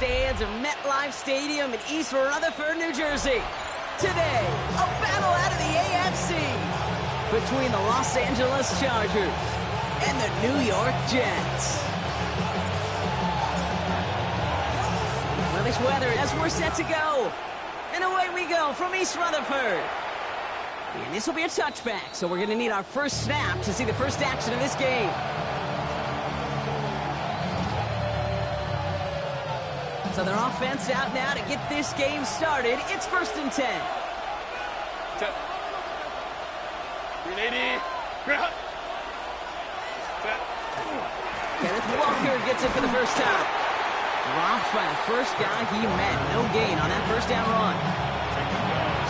stands of MetLife Stadium in East Rutherford, New Jersey. Today, a battle out of the AFC between the Los Angeles Chargers and the New York Jets. Well, this weather, as we're set to go. And away we go from East Rutherford. And this will be a touchback, so we're going to need our first snap to see the first action of this game. So their offense out now to get this game started. It's 1st and 10. Set. 380. Set. Kenneth Walker gets it for the first time. Dropped by the first guy he met. No gain on that first down run.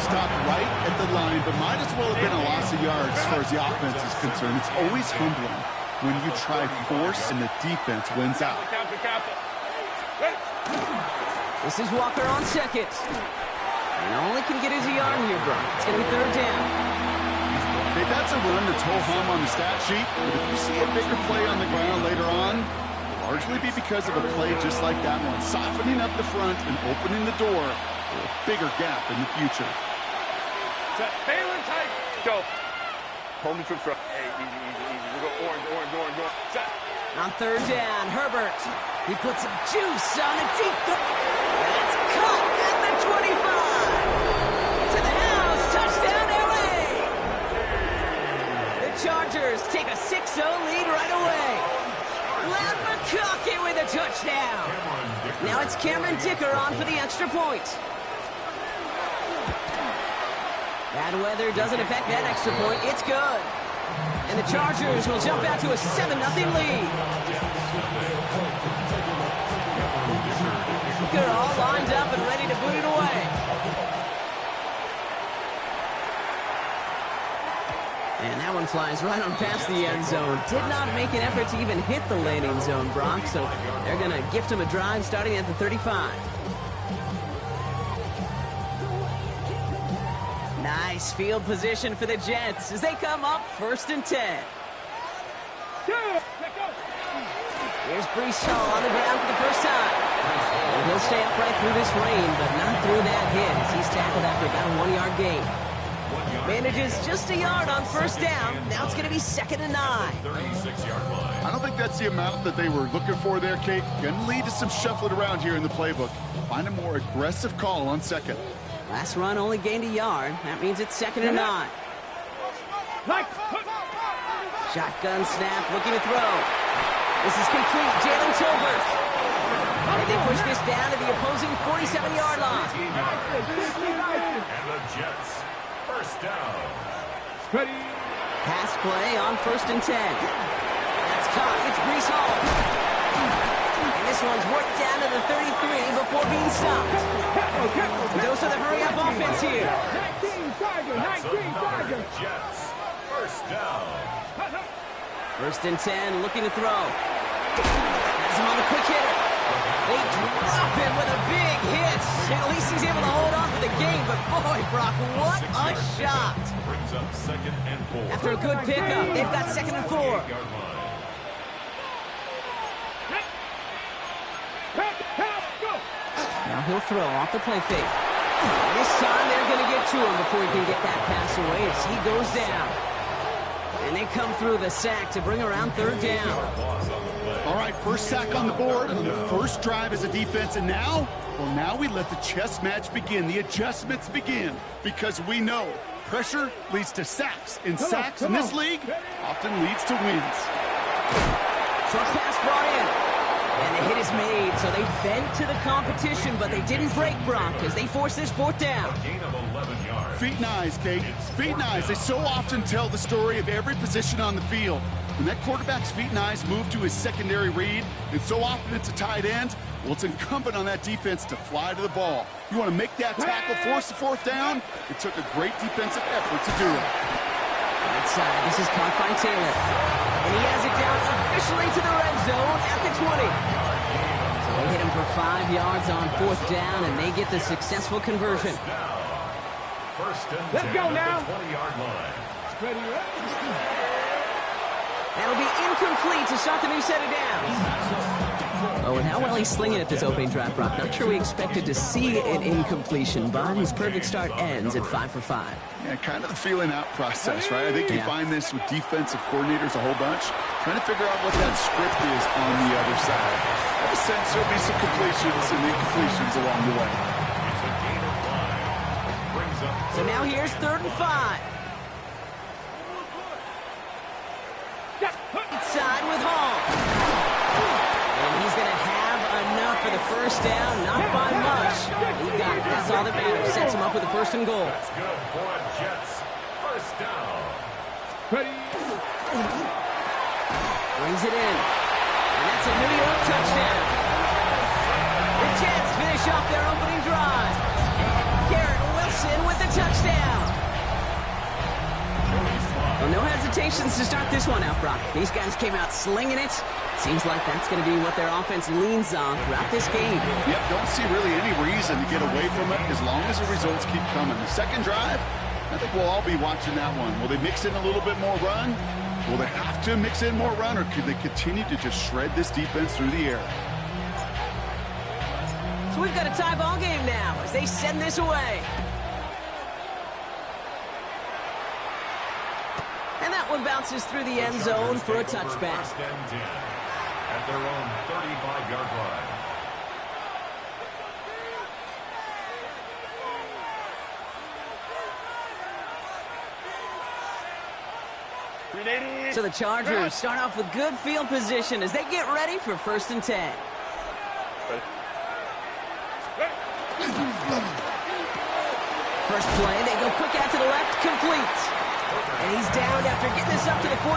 Stopped right at the line, but might as well have been a loss of yards as far as the offense is concerned. It's always humbling when you try force and the defense wins out. This is Walker on second. And only can get his yard here, Brock. It's going to be 3rd down. Okay, that's a run that's ho-hum on the stat sheet, but if you see a bigger play on the ground later on, it'll largely be because of a play just like that one, softening up the front and opening the door for a bigger gap in the future. Set. Balin tight. Go. Hold me to the front. Hey, easy. We go orange. Set. On 3rd down, Herbert. He puts some juice on a deep cut. It's caught at the 25. To the house. Touchdown, LA. The Chargers take a 6-0 lead right away. Len McConkey with a touchdown. Now it's Cameron Dicker on for the extra point. Bad weather doesn't affect that extra point. It's good. And the Chargers will jump out to a 7-0 lead. They're all lined up and ready to boot it away. And that one flies right on past the end zone. Did not make an effort to even hit the landing zone, Brock, so they're going to gift him a drive starting at the 35. Nice field position for the Jets as they come up 1st and 10. Here's Brees Hall on the ground for the first time. And he'll stay upright through this rain, but not through that hit as he's tackled after about a 1-yard gain. Manages just a yard on 1st down. Now it's going to be 2nd and 9. I don't think that's the amount that they were looking for there, Kate. Going to lead to some shuffling around here in the playbook. Find a more aggressive call on 2nd. Last run only gained a yard. That means it's 2nd and 9. Shotgun snap, looking to throw. This is complete. Jalen Tolbert. And they push this down to the opposing 47-yard line. And the Jets, 1st down. Pass play on 1st and 10. That's caught. It's Brees Hall. And this one's worked down to the 33 before being stopped. Those are the hurry-up offense here. 19 Jets, 1st down. 1st and 10, looking to throw. Has him on the quick hitter. They drop him with a big hit. At least he's able to hold on to the game, but boy, Brock, what a shot. Brings up 2nd and 4. After a good pickup, they've got 2nd and 4. Now he'll throw off the play fake. This time they're going to get to him before he can get that pass away as he goes down. And they come through the sack to bring around 3rd down. All right, first sack on the board on the first drive as a defense, and now we let the chess match begin. The adjustments begin because we know pressure leads to sacks, and sacks in this league often leads to wins. Short pass brought in. And the hit is made, so they bent to the competition, but they didn't break, Brock, as they force this 4th down. Gain of 11 yards. Feet and eyes, Kate. Feet and eyes. They so often tell the story of every position on the field. When that quarterback's feet and eyes move to his secondary read, and so often it's a tight end, well, it's incumbent on that defense to fly to the ball. You want to make that tackle, force the 4th down? It took a great defensive effort to do it. Outside, this is caught by Taylor. And he has it down officially to the red zone at the 20. So they hit him for 5 yards on 4th down, and they get the successful conversion. Let's go now. 20-yard line. That'll be incomplete to start the new set of downs. Oh, and how well he's slinging at this opening drive, Brock. Not sure we expected to see an incompletion, but his perfect start ends at 5 for 5. Yeah, kind of the feeling out process, right? I think you find this with defensive coordinators a whole bunch, trying to figure out what that script is on the other side. I have a sense there'll be some completions and incompletions along the way. So now here's 3rd and 5. Inside with Hall. And he's going to have enough for the first down, not by much. He got it. That's all that matters. Sets him up with a 1st and goal. That's good for a Jets. 1st down. Ready. Brings it in. And that's a New York touchdown. The Jets finish off their opening drive. Garrett Wilson with the touchdown. Well, no hesitations to start this one out, Brock. These guys came out slinging it. Seems like that's going to be what their offense leans on throughout this game. Yep, don't see really any reason to get away from it as long as the results keep coming. The second drive, I think we'll all be watching that one. Will they mix in a little bit more run? Will they have to mix in more run, or could they continue to just shred this defense through the air? So we've got a tie ball game now as they send this away. And that one bounces through the end zone for a touchback. 1st and 10 at their own 35-yard line. So the Chargers start off with good field position as they get ready for 1st and 10. First play, they go quick out to the left, complete. And he's down after getting this up to the 41.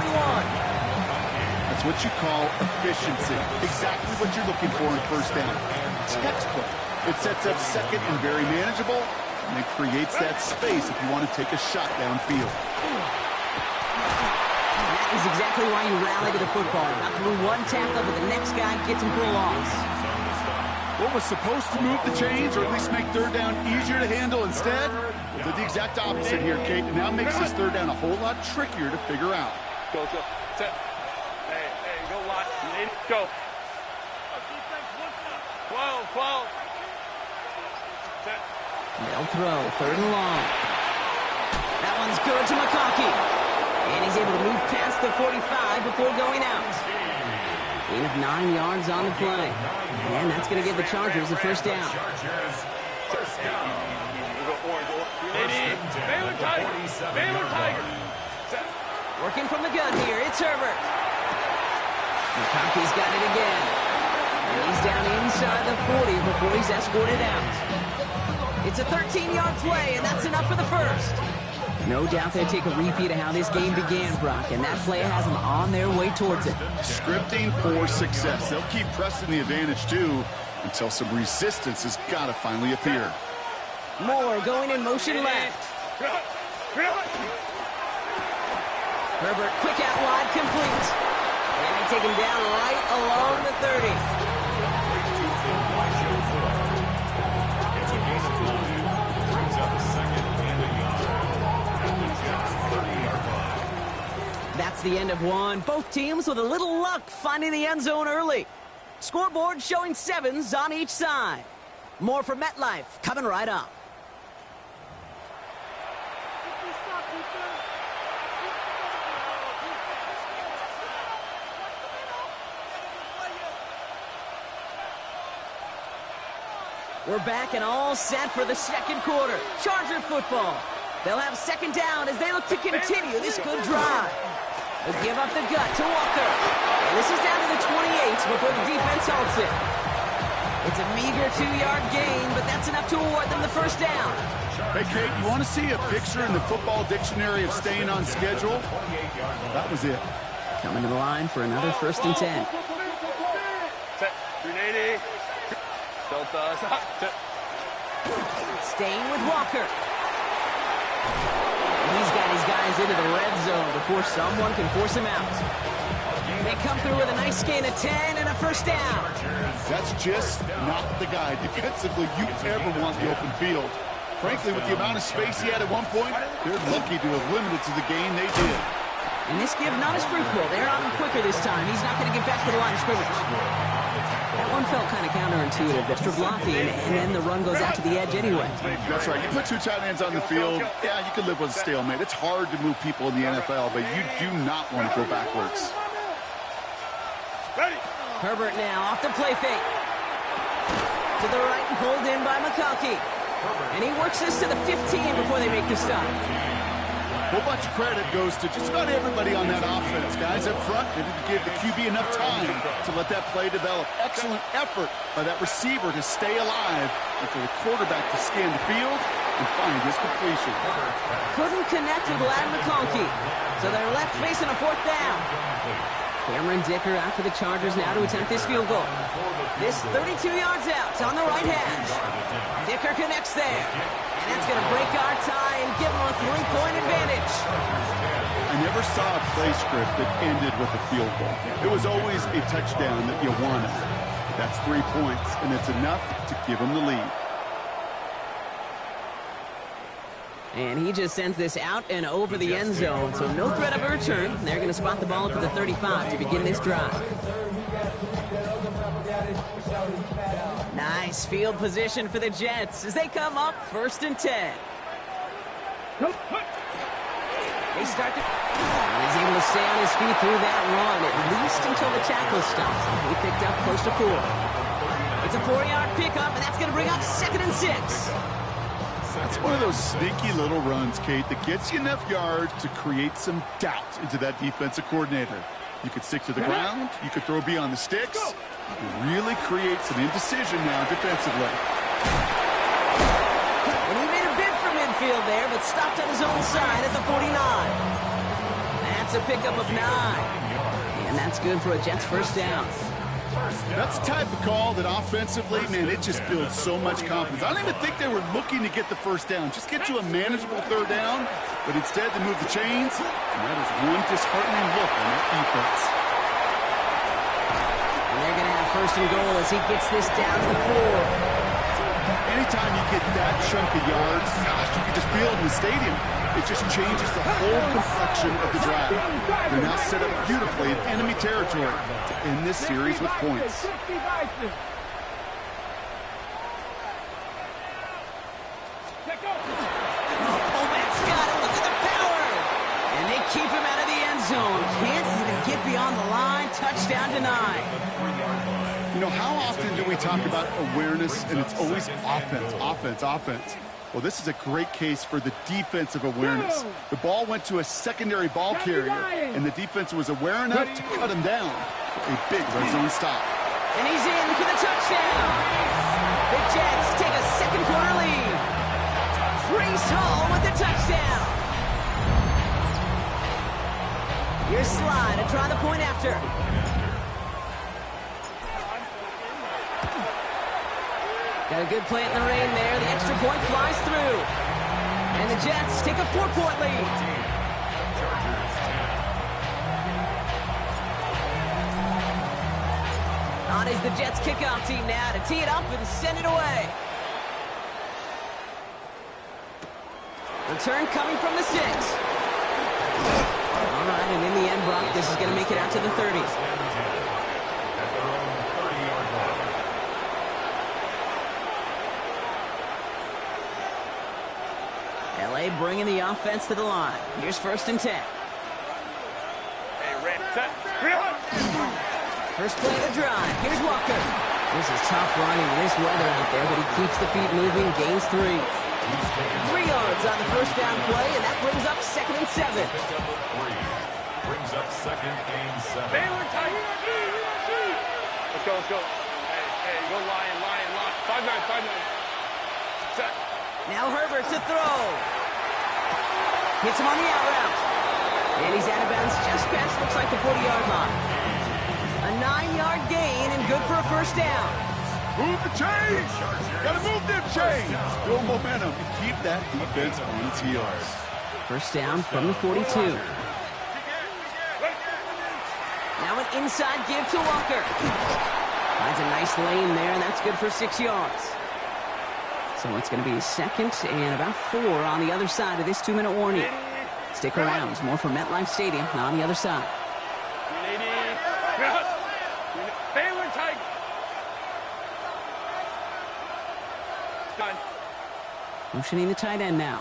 That's what you call efficiency. Exactly what you're looking for in 1st down. Textbook. It sets up 2nd and very manageable, and it creates that space if you want to take a shot downfield. That is exactly why you rally to the football. Not through one tackle, but the next guy gets him for a loss. What was supposed to move the chains, or at least make 3rd down easier to handle instead, well, did the exact opposite here, Kate. And now makes this 3rd down a whole lot trickier to figure out. Go. Set. Hey, go lot. Go. 12. Set. They'll throw, 3rd and long. That one's good to McConkey. And he's able to move past the 45 before going out. Gain of 9 yards on the play. And that's going to give the Chargers a 1st down. Baylor Tiger. Working from the gun here, it's Herbert. McConkey's got it again. And he's down inside the 40 before he's escorted out. It's a 13-yard play, and that's enough for the 1st. No doubt they take a repeat of how this game began, Brock, and that play has them on their way towards it. Scripting for success. They'll keep pressing the advantage, too, until some resistance has got to finally appear. Moore going in motion left. Herbert quick out wide, complete. And they take him down right along the 30. It's a gain of 5. Brings up 2nd and a yard. That's the end of one. Both teams with a little luck finding the end zone early. Scoreboard showing 7s on each side. More from MetLife coming right up. We're back and all set for the 2nd quarter. Charger football. They'll have 2nd down as they look to continue this good drive. They'll give up the gut to Walker. And this is down to the 28 before the defense halts it. It's a meager 2-yard gain, but that's enough to award them the 1st down. Hey, Kate, you want to see a picture in the football dictionary of staying on schedule? That was it. Coming to the line for another 1st and 10. Set. 380. Delta. Set. Staying with Walker. He's got his guys into the red zone before someone can force him out. They come through with a nice gain of 10 and a 1st down. That's just not the guy defensively you ever want the open field. Frankly, with the amount of space he had at one point, they're lucky to have limited to the gain they did. And this give not as fruitful. They're on him quicker this time. He's not going to get back to the line of scrimmage. one felt kind of counterintuitive. Extra blocking, and then the run goes out to the edge anyway. That's right. You put two tight ends on the field, yeah, you can live with a stalemate. It's hard to move people in the NFL, but you do not want to go backwards. Ready. Herbert now off the play fake. To the right and pulled in by McConkey. And he works this to the 15 before they make the stop. A whole bunch of credit goes to just about everybody on that offense. Guys up front, they didn't give the QB enough time to let that play develop. Excellent effort by that receiver to stay alive and for the quarterback to scan the field and find his completion. Couldn't connect with Lad McConkey. So they're left facing a 4th down. Cameron Dicker out for the Chargers now to attempt this field goal. This 32 yards out on the right hash. Dicker connects there. And that's going to break our tie and give them a 3-point advantage. I never saw a play script that ended with a field goal. It was always a touchdown that you wanted. That's 3 points, and it's enough to give them the lead. And he just sends this out and over the end zone, so no threat of a return. They're going to spot the ball up at the 35 to begin this drive. Nice field position for the Jets as they come up 1st and 10. They start to... He's able to stay on his feet through that run, at least until the tackle stops. He picked up close to 4. It's a 4-yard pickup, and that's going to bring up 2nd and 6. That's one of those sneaky little runs, Kate, that gets you enough yards to create some doubt into that defensive coordinator. You could stick to the ground. You could throw beyond the sticks. You can really create some indecision now defensively. And he made a bid for midfield there, but stopped on his own side at the 49. That's a pickup of 9. And that's good for a Jets 1st down. That's the type of call that offensively, man, it just builds so much confidence. I don't even think they were looking to get the 1st down. Just get to a manageable 3rd down, but instead they move the chains, and that is one disheartening look on that defense. And they're going to have 1st and goal as he gets this down to the 4. Anytime you get that chunk of yards, gosh, you can just feel it in the stadium. It just changes the whole complexion of the drive. They're now set up beautifully in enemy territory to end this series with points. Fullback's got it. Look at the power. And they keep him out of the end zone. Can't even get beyond the line. Touchdown denied. You know, how often do we talk about awareness and it's always offense, offense, offense? Well, this is a great case for the defensive awareness. The ball went to a secondary ball carrier, and the defense was aware enough to cut him down. A big red zone stop. And he's in for the touchdown. The Jets take a 2nd quarter lead. Brees Hall with the touchdown. Here's Slide to try the point after. Got a good play in the rain there. The extra point flies through. And the Jets take a 4-point lead. On is the Jets kickoff team now to tee it up and send it away. Return coming from the 6. All right, and in the end, Brock, this is going to make it out to the 30. LA bringing the offense to the line. Here's 1st and 10. Hey, Red, set. First play of the drive. Here's Walker. This is tough running in this weather out there, but he keeps the feet moving, gains 3. 3 yards on the 1st down play, and that brings up 2nd and 7. Brings up 2nd and 7. Baylor tight. Let's go, let's go. Hey, go Lion. 5-9. Set. Now Herbert to throw. Hits him on the out route. And he's out of bounds just past, looks like the 40-yard line. A 9-yard gain and good for a 1st down. Move the chains! Gotta move them chains! Build momentum and keep that defense on its heels. 1st down from the 42. Now an inside give to Walker. Finds a nice lane there, and that's good for 6 yards. So it's going to be 2nd and about 4 on the other side of this 2-minute warning. Stick around. There's more from MetLife Stadium on the other side. Baylor tight. Done. Motioning the tight end now.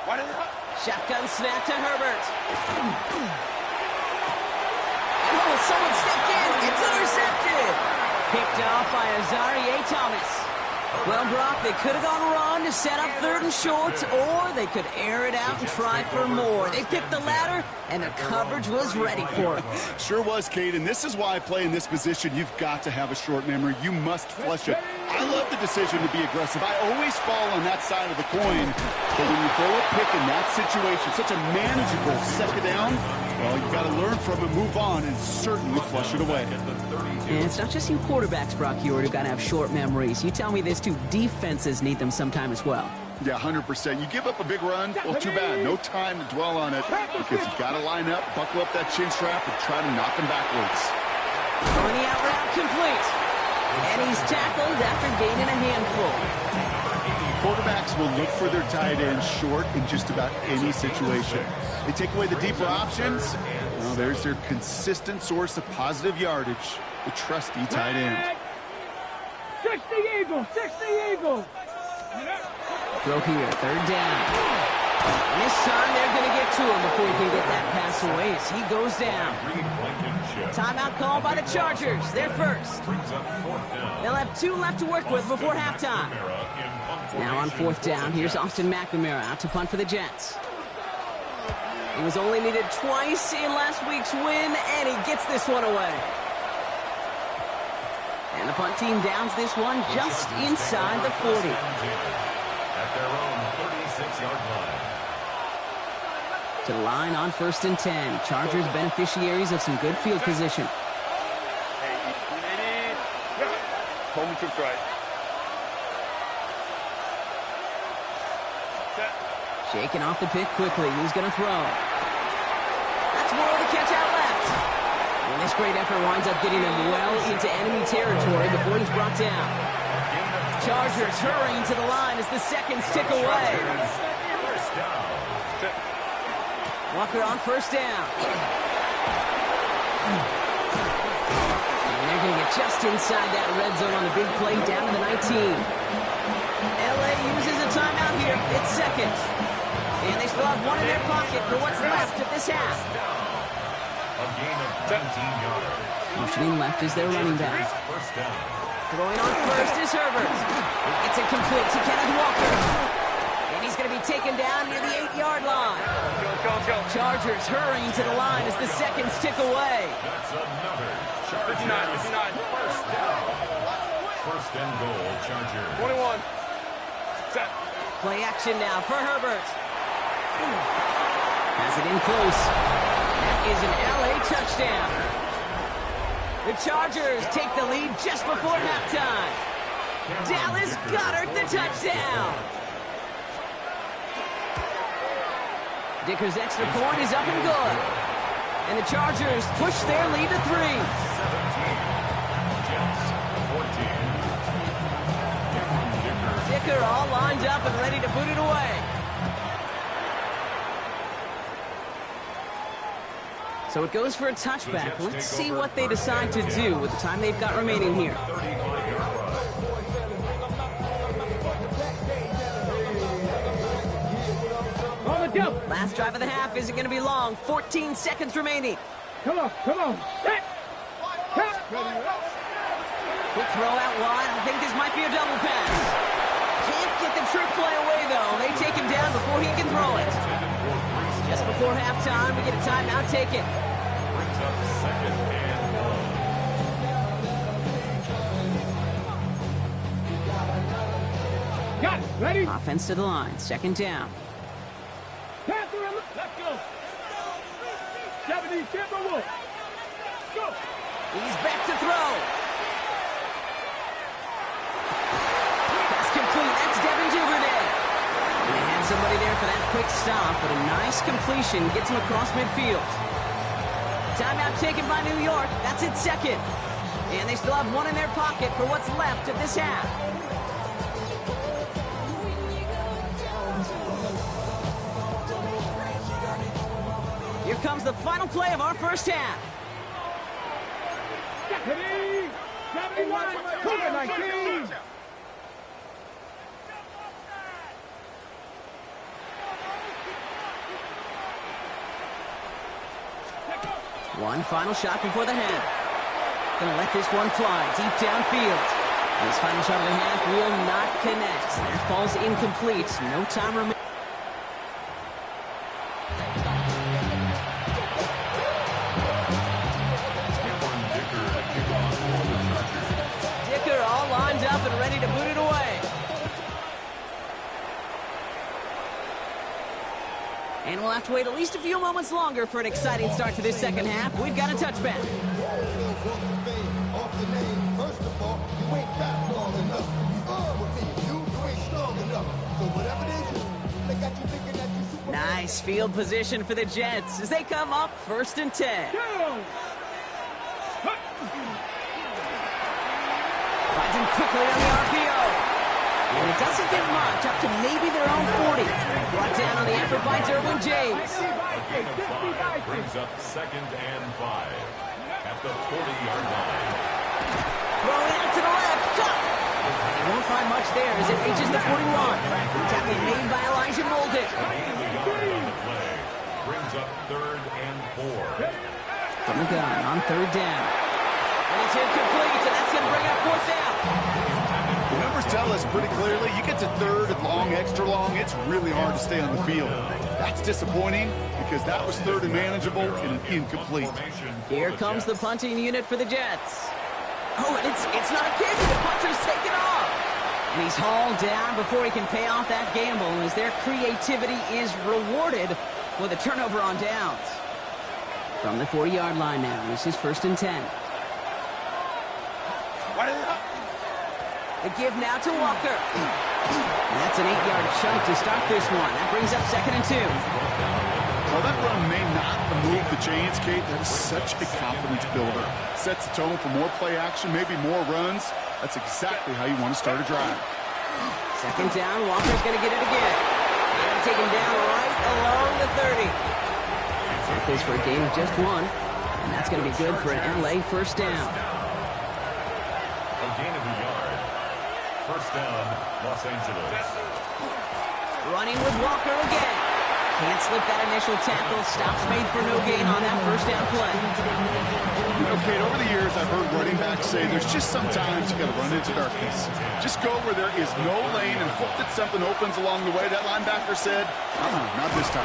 What is it? Shotgun snap to Herbert. Oh, someone stepped in. It's intercepted. Picked off by Azarie Thomas. Well, Brock, they could have gone run to set up 3rd and short, or they could air it out and try for more. They picked the latter, and the coverage was ready for it. Sure was, Cade, and this is why I play in this position. You've got to have a short memory. You must flush it. I love the decision to be aggressive. I always fall on that side of the coin, but when you throw a pick in that situation, such a manageable second down, well, you got to learn from it, move on, and certainly flush it away. And it's not just you quarterbacks, Brock Hewitt, who got to have short memories. You tell me this too, defenses need them sometime as well. Yeah, 100%. You give up a big run, well, too bad. No time to dwell on it because you got to line up, buckle up that chin strap, and try to knock them backwards. Throwing the out route complete. And he's tackled after gaining a handful. Quarterbacks will look for their tight end short in just about any situation. They take away the deeper options. Well, there's their consistent source of positive yardage, the trusty tight end. 60 Eagles, 60 Eagles. Throw here, 3rd down. And this time they're going to get to him before he can get that pass away as he goes down. Timeout called by the Chargers. They're first. They'll have 2 left to work with before halftime. Now on 4th down, here's Austin McNamara out to punt for the Jets. He was only needed twice in last week's win, and he gets this one away. And the punt team downs this one just inside the 40. At their own 36-yard line. To the line on 1st and 10. Chargers beneficiaries of some good field position. Hey, home troops right. Set. Shaking off the pick quickly. Who's going to throw? That's more of the catch out left. And this great effort winds up getting him well into enemy territory before he's brought down. Chargers hurrying to the line as the seconds tick away. Walker on 1st down. And they're going to get just inside that red zone on the big play down to the 19. LA uses a timeout here. It's 2nd. And they still have 1 in their pocket for what's left of this half. A gain of 19 yards. Motioning left is their running back. First down. Throwing on 1st is Herbert. It's incomplete to Kenneth Walker. And he's going to be taken down near the 8-yard line. Go. Chargers hurrying to the line as the seconds tick away. That's another Chargers. 59. First down. 1st and goal, Chargers. 21. Set. Play action now for Herbert. Has it in close. That is an LA touchdown. The Chargers take the lead just before halftime. Dallas Goedert the touchdown. Dicker's extra point is up and good. And the Chargers push their lead to 3. 17. Jets, 14. Dicker all lined up and ready to boot it away. So it goes for a touchback. Let's see what they decide to do with the time they've got remaining here. 35-yard run. Last drive of the half isn't going to be long. 14 seconds remaining. Come on. Set. Quick throw out wide. I think this might be a double pass. Can't get the trick play away, though. They take him down before he can throw it. Just before halftime, we get a timeout taken. Brings up 2nd and goal. Got it. Ready? Offense to the line. 2nd down. Let's go. 70, Timberwolves. Go. He's back to throw. Pass complete. That's Devin Duvernay. And they had somebody there for that quick stop, but a nice completion gets him across midfield. Timeout taken by New York. That's its 2nd. And they still have 1 in their pocket for what's left of this half. Here comes the final play of our first half. 71, 19. One final shot before the half. Gonna let this one fly deep downfield. This final shot of the half will not connect. That falls incomplete. No time remaining. Dicker all lined up and ready to boot it away. And we'll have to wait at least a few moments longer for an exciting start to this second half. We've got a touchback. Nice field position for the Jets as they come up 1st and 10. Finds him quickly on the RPO. And it doesn't get much, up to maybe their own 40. Brought down on the effort by Derwin James. Brings up 2nd and 5 at the 40-yard line. Throwing out to the left. Cut. He won't find much there as it reaches the 41. Tackle made by Elijah Molden. Brings up 3rd and 4. From the gun on 3rd down. And it's incomplete, and that's going to bring up 4th down. The numbers tell us pretty clearly, you get to 3rd and long, extra long, it's really hard to stay on the field. That's disappointing because that was 3rd and manageable and an incomplete. Here comes the punting unit for the Jets. Oh, and it's not a kick. The punter's taken off. And he's hauled down before he can pay off that gamble as their creativity is rewarded with a turnover on downs. From the 40-yard line now, this is 1st and 10. The give now to Walker. And that's an 8-yard chunk to start this one. That brings up 2nd and 2. Well, that run may not move the chains, Kate. That is such a confidence builder. Sets the tone for more play action, maybe more runs. That's exactly how you want to start a drive. 2nd down, Walker's going to get it again. And take him down right along the 30. Set this for a gain of just 1. And that's going to be good for an LA 1st down. A gain of a yard. 1st down, Los Angeles. Running with Walker again. Can't slip that initial tackle. Stops made for no gain on that 1st down play. You know, Kate, over the years, I've heard running backs say there's just sometimes you got to run into darkness. Just go where there is no lane and hope that something opens along the way. That linebacker said, not this time.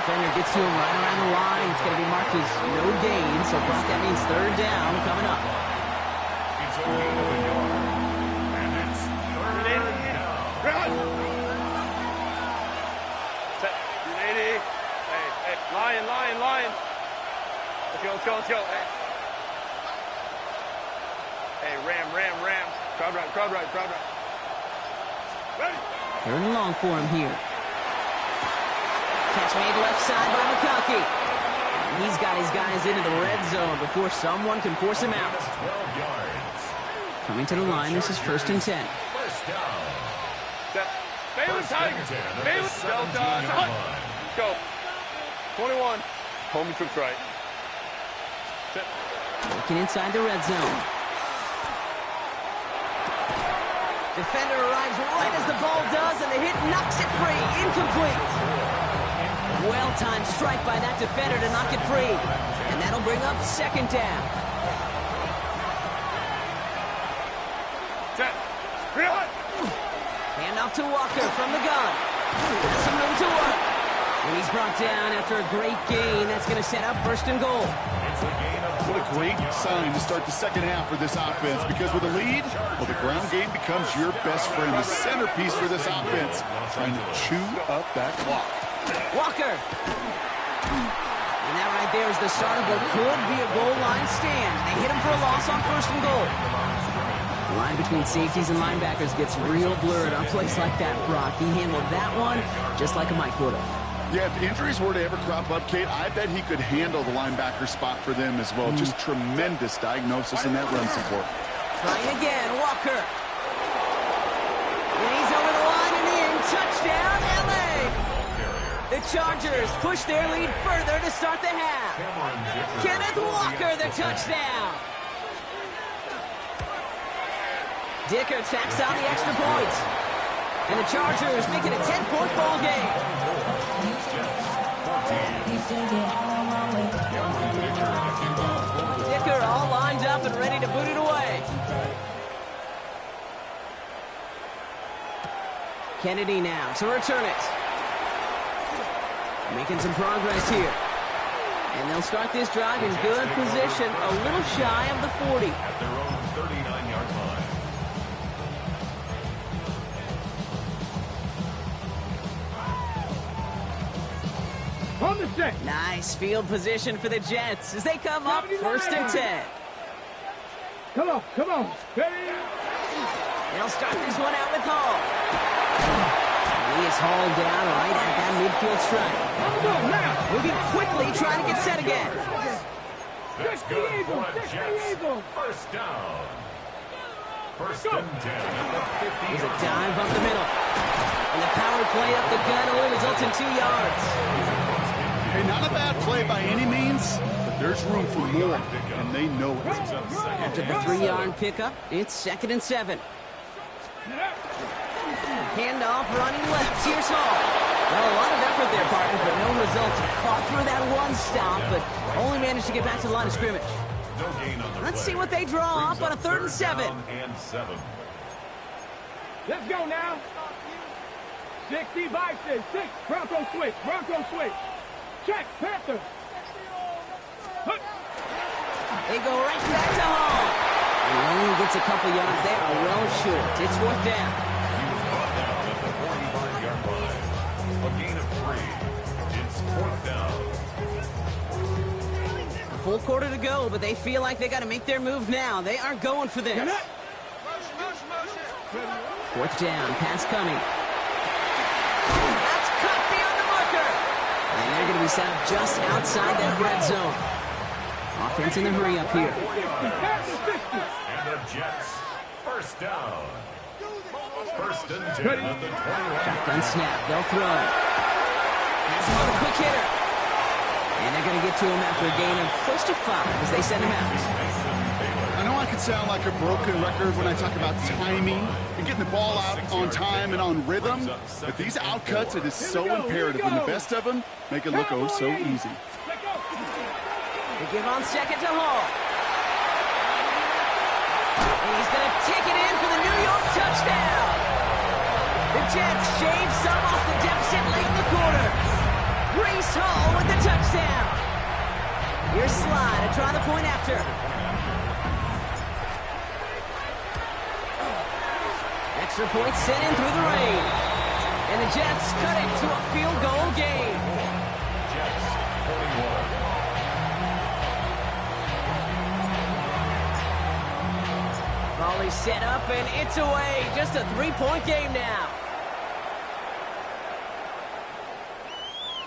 Defender gets to him right around the line. It's going to be marked as no gain. So Brock, that means 3rd down coming up. It's a gain of a yard. And it's 3rd down. Lion. Let's go. Hey, ram. Crowd right. Ready? 3rd and long for him here. Catch made left side by McConkey. And he's got his guys into the red zone before someone can force him out. 12 yards. Coming to the line, this is 1st and 10. 1st down. Set. Baylor Tigers. Baylor Delta. Go. 21. Home trips right. Set. Looking inside the red zone. Defender arrives right as the ball does, and the hit knocks it free. Incomplete. Well-timed strike by that defender to knock it free. And that'll bring up 2nd down. Set. Hand off to Walker from the gun. Has some room to work. And he's brought down after a great gain. That's going to set up 1st and goal. What a great sign to start the second half for this offense, because with a lead, well, the ground game becomes your best friend, the centerpiece for this offense, trying to chew up that clock. Walker. And that right there is the start of what could be a goal line stand. They hit him for a loss on 1st and goal. The line between safeties and linebackers gets real blurred on plays like that, Brock. He handled that one just like a Mike would have. Yeah, if injuries were to ever crop up, Kate, I bet he could handle the linebacker spot for them as well. Just tremendous diagnosis in that run support. Trying again, Walker. And he's over the line and in. Touchdown, LA! The Chargers push their lead further to start the half. Kenneth Walker, the touchdown. Dicker tacks on the extra point. And the Chargers make it a 10-point ball game. Kennedy now to return it. Making some progress here. And they'll start this drive in good position, a little shy of the 40. At their own 39-yard line. On the set. Nice field position for the Jets as they come up 1st and 10. Come on, come on. They'll start this one out with Hall. And he is hauled down right at that midfield stripe. Moving quickly, trying to get set again. That's good for a Jets. First down. 1st and 10 at the 50. There's a dive up the middle. And the power play up the gun only results in 2 yards. Hey, not a bad play by any means, but there's room for more, and they know it. After the 3-yard pickup, it's 2nd and 7. Handoff running left. Here's Hall. Well, a lot of effort there, partner, but no results. Fought through that one stop, but only managed to get back to the line of scrimmage. No gain on the Let's play. see what they draw up on a 3rd and 7. And 7. Let's go now. 60 by 6. Bronco switch. Bronco switch. Check. Panther. They go right back to Hall. He only gets a couple yards. They are well short. It's 4th down. He was brought down at the 45-yard line. A gain of 3. It's 4th down. A full quarter to go, but they feel like they got to make their move now. They are going for this. 4th down. Pass coming. That's cut beyond the marker. And they're going to be set up just outside that red zone. Offense in the hurry up here. And the Jets. First down. 1st and 10 at the 21. Shotgun snap. They'll throw. Has him on a quick hitter. And they're going to get to him after a gain of close to 5 as they send him out. I know I can sound like a broken record when I talk about timing and getting the ball out on time and on rhythm, but these outcuts, it is so imperative, and the best of them make it look oh so easy. They give on 2nd to Hall. And he's going to take it in for the New York touchdown. The Jets shave some off the deficit late in the quarter. Brees Hall with the touchdown. Here's Sly to try the point after. Extra point sent in through the rain. And the Jets cut it to a field goal game. Jets 41. Volley set up, and it's away. Just a 3-point game now.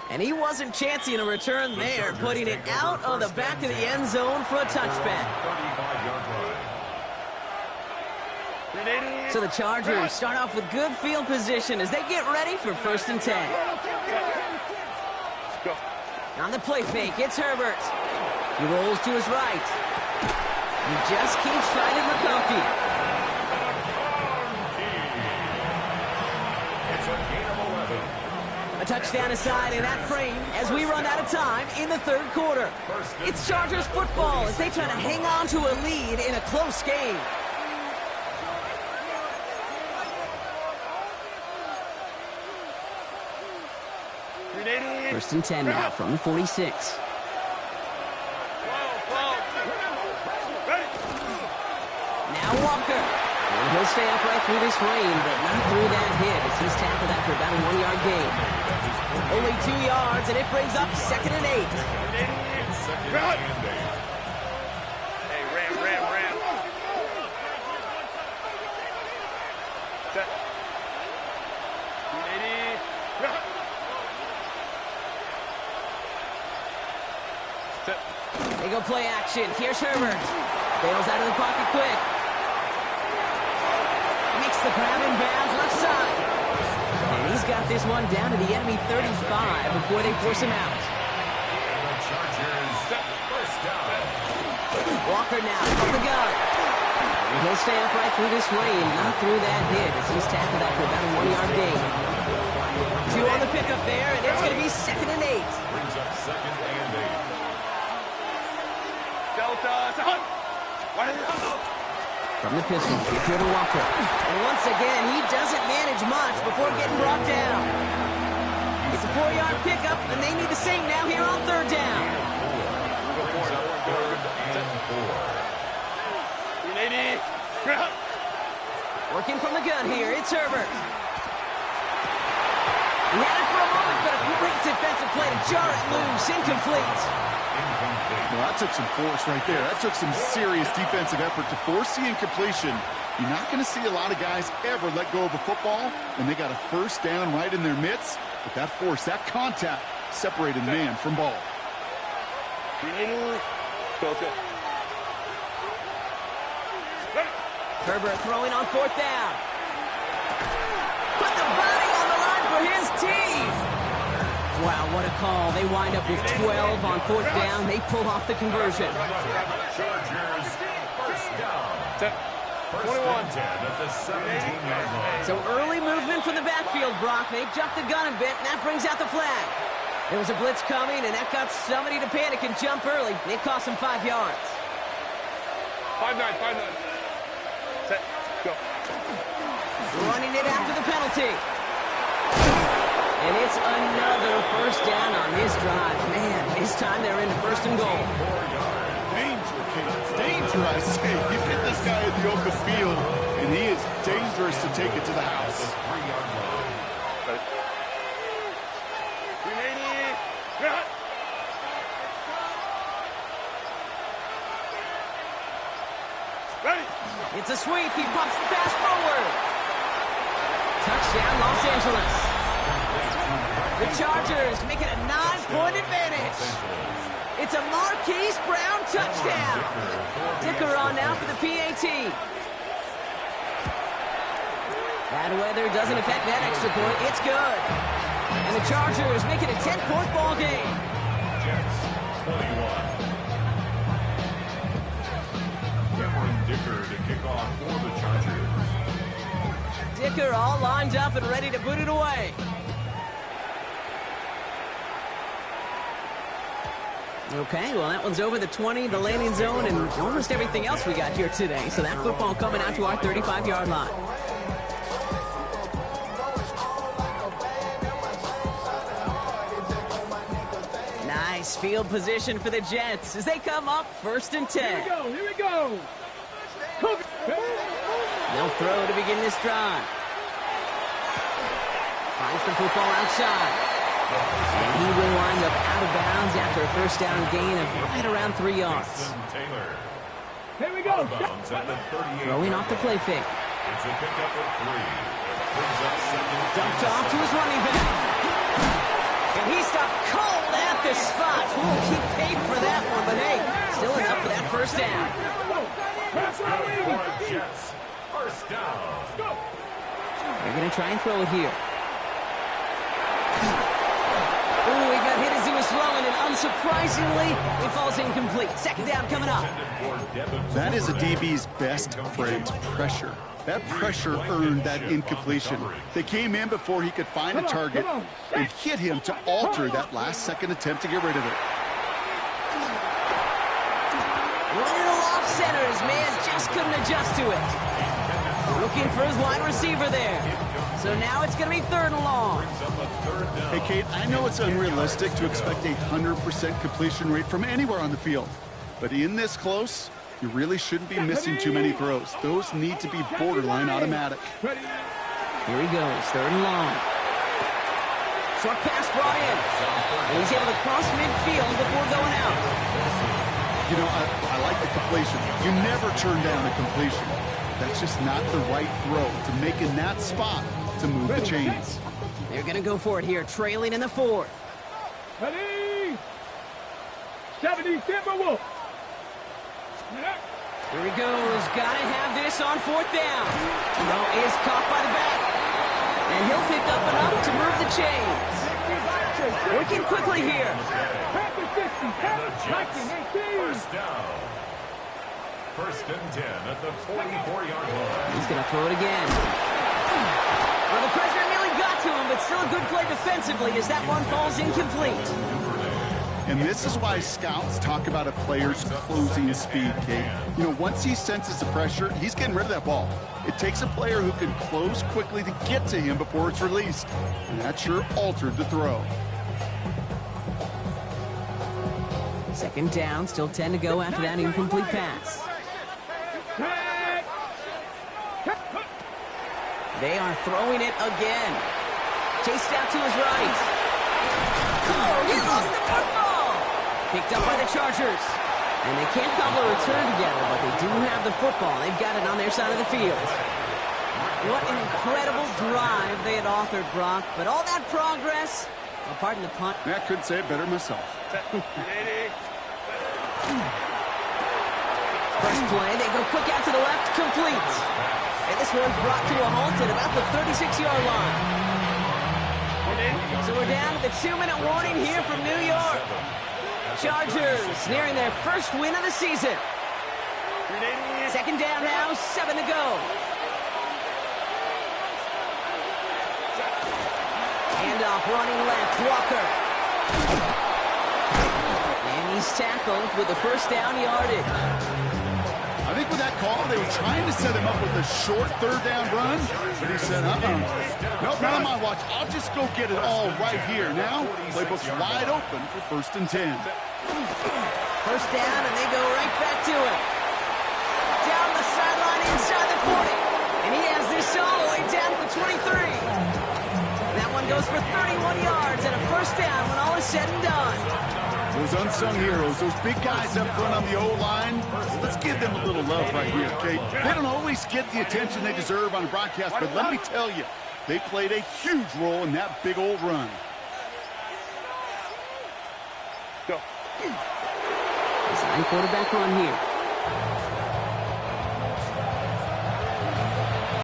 And he wasn't chancing a return there, putting it out of the back of the end zone for a touchback. 35-yard line. So the Chargers start off with good field position as they get ready for 1st and 10. On the play fake, it's Herbert. He rolls to his right. He just keeps finding McConkey. It's a gain of 11. A touchdown aside in that frame as we run out of time in the 3rd quarter. It's Chargers football as they try to hang on to a lead in a close game. First and 10 now from the 46. Now Walker. And he'll stay upright through this rain, but not through that hit as he's tackled after about a 1-yard gain. Only 2 yards, and it brings up 2nd and 8. It's 2nd and 8. Hey, Ram. Set. 280. Set. They go play action. Here's Herbert. Bails out of the pocket quick. Makes the grab in bounds left side. And he's got this one down to the enemy 35 before they force him out. And the Chargers set first down. Walker now from the gun. And he'll stay upright through this rain, not through that hit as he's tackled after about a 1-yard gain. 2 on the pickup there, and it's going to be 2nd and 8. Brings up 2nd and 8. Delta. From the pistol, kick here to Walker. And once again, he doesn't manage much before getting brought down. It's a 4-yard pickup, and they need the same now here on third down. Working from the gun here, it's Herbert. He had it for a moment, but a great defensive play to jar it loose. Incomplete. Well, that took some force right there. That took some serious defensive effort to force the incompletion. You're not going to see a lot of guys ever let go of a football, and they got a first down right in their midst. But that force, that contact, separated man from ball. Herbert throwing on fourth down. Put the body on the line for his team. Wow, what a call. They wind up with 12 on fourth down. They pull off the conversion. Chargers, first down. 21. At the 17-yard line. So early movement from the backfield, Brock. They jumped the gun a bit, and that brings out the flag. There was a blitz coming, and that got somebody to panic and jump early. It cost them 5 yards. 5-9. Set. Go. Running it after the penalty. And it's another first down on this drive. Man, this time they're into first and goal. Danger, Kate. Danger, I say. You hit this guy in the open field, and he is dangerous to take it to the house. 3-yard line. Ready. It's a sweep. He pops the pass forward. Touchdown, Los Angeles. The Chargers make it a 9-point advantage. It's a Marquise Brown touchdown. Dicker on now for the PAT. Bad weather doesn't affect that extra point. It's good. And the Chargers make it a 10-point ball game. Jets, 21. Dicker to kick off for the Chargers. Dicker all lined up and ready to put it away. Okay, well, that one's over the 20, the landing zone, and almost everything else we got here today. So that football coming out to our 35-yard line. Nice field position for the Jets as they come up first and 10. Here we go. They'll throw to begin this drive. Finds the football outside. And he will wind up out of bounds after a first down gain of right around 3 yards. Taylor. Here we go. Throwing off the play fake. It's a pickup of 3. Brings up second. Dumped off to his running back. And he stopped cold at the spot. Ooh, he paid for that one, but hey, still enough for that first down. That's good for Jets. First down. They're going to try and throw it here. Ooh, he got hit as he was throwing, and unsurprisingly, it falls incomplete. Second down coming up. That is a DB's best friend, pressure. That pressure earned that incompletion. They came in before he could find a target and hit him to alter that last-second attempt to get rid of it. Little off center, his man just couldn't adjust to it. Looking for his wide receiver there. So now it's going to be third and long. Hey, Kate, I know it's unrealistic to expect a 100% completion rate from anywhere on the field. But in this close, you really shouldn't be missing too many throws. Those need to be borderline automatic. Here he goes, third and long. Short pass brought in. And he's able to cross midfield before going out. You know, I like the completion. You never turn down a completion. That's just not the right throw to make in that spot to move the chains. They're going to go for it here, trailing in the fourth. Ready? 70 Timberwolves. Here he goes. Got to have this on fourth down. Throw is caught by the back. And he'll pick up enough to move the chains. Working quickly here. First down. First and 10 at the 44-yard line. He's going to throw it again. Well, the pressure nearly got to him, but still a good play defensively as that one falls incomplete. And this is why scouts talk about a player's closing speed, Kate. You know, once he senses the pressure, he's getting rid of that ball. It takes a player who can close quickly to get to him before it's released. And that sure altered the throw. Second down, still 10 to go after that incomplete pass. They are throwing it again. Chased out to his right. Oh, he lost the football. Picked up by the Chargers. And they can't cobble a return together, but they do have the football. They've got it on their side of the field. What an incredible drive they had authored, Brock. But all that progress, well, pardon the pun. I couldn't say it better myself. First play, they go quick out to the left, complete. And this one's brought to a halt at about the 36-yard line. So we're down to the 2-minute warning here from New York. Chargers nearing their first win of the season. Second down now, 7 to go. Handoff running left, Walker. And he's tackled with the first down yardage. I think with that call, they were trying to set him up with a short third down run, but he said, nope, not on my watch. I'll just go get it all right here. Now, playbook's wide open for 1st and 10. First down, and they go right back to it. Down the sideline inside the 40. And he has this all the way down to the 23. That one goes for 31 yards and a first down when all is said and done. Those unsung heroes, those big guys up front on the O-line, let's give them a little love right here, okay? They don't always get the attention they deserve on the broadcast, but let me tell you, they played a huge role in that big old run. Go. Design quarterback run here.